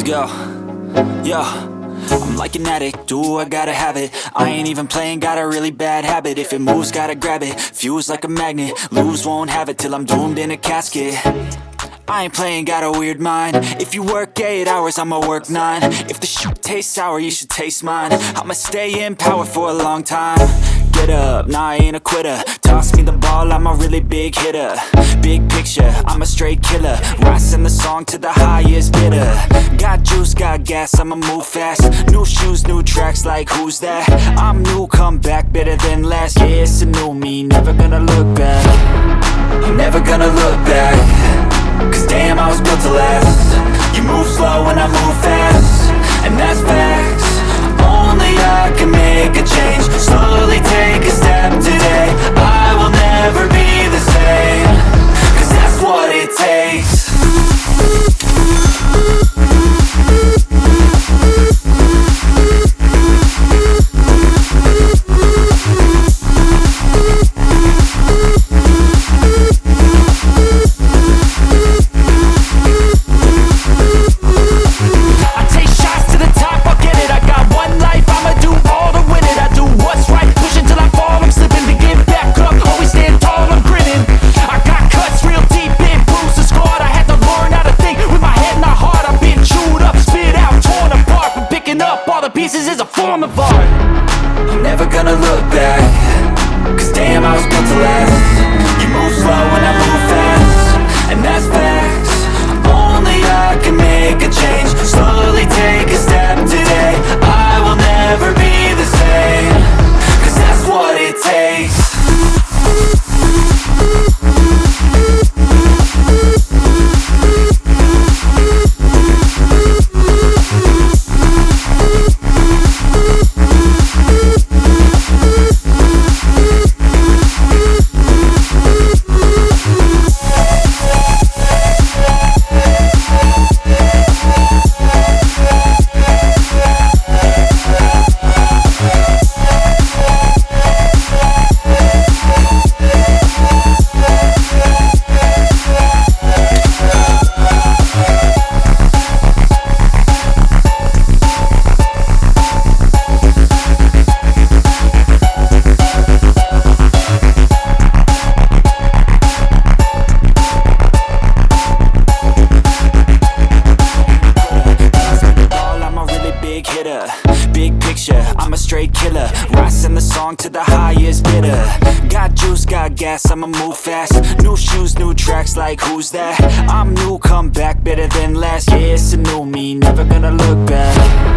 Yo, yo, I'm like an addict, do I gotta have it. I ain't even playing, got a really bad habit. If it moves, gotta grab it, fuse like a magnet. Lose, won't have it till I'm doomed in a casket. I ain't playing, got a weird mind. If you work 8 hours, I'ma work 9. If the shit tastes sour, you should taste mine. I'ma stay in power for a long time. Get up, nah, I ain't a quitter. Toss me the ball, I'm a really big hitter. Big picture, I'm a straight killer. Rising the song to the highest bidder. Got juice, got gas, I'ma move fast. New shoes, new tracks, like who's that? I'm new, come back, better than last. Yeah, it's a new me, never gonna look back. I'm never gonna look back. Cause damn, I was built to last. You move slow and I move fast, and that's facts. Only I can make a change. Slowly take a step today. I will never be the same. Cause that's what it takes. Pieces is a form of art. I'm never gonna look back. Cause damn, I was built to last. You move slow and I move fast, and that's facts. Only I can make a change. Slowly take a step today. I will never be the same. Cause that's what it takes. Big picture, I'm a straight killer. Rising the song to the highest bidder. Got juice, got gas, I'ma move fast. New shoes, new tracks, like who's that? I'm new, come back, better than last. Yeah, it's a new me, never gonna look back.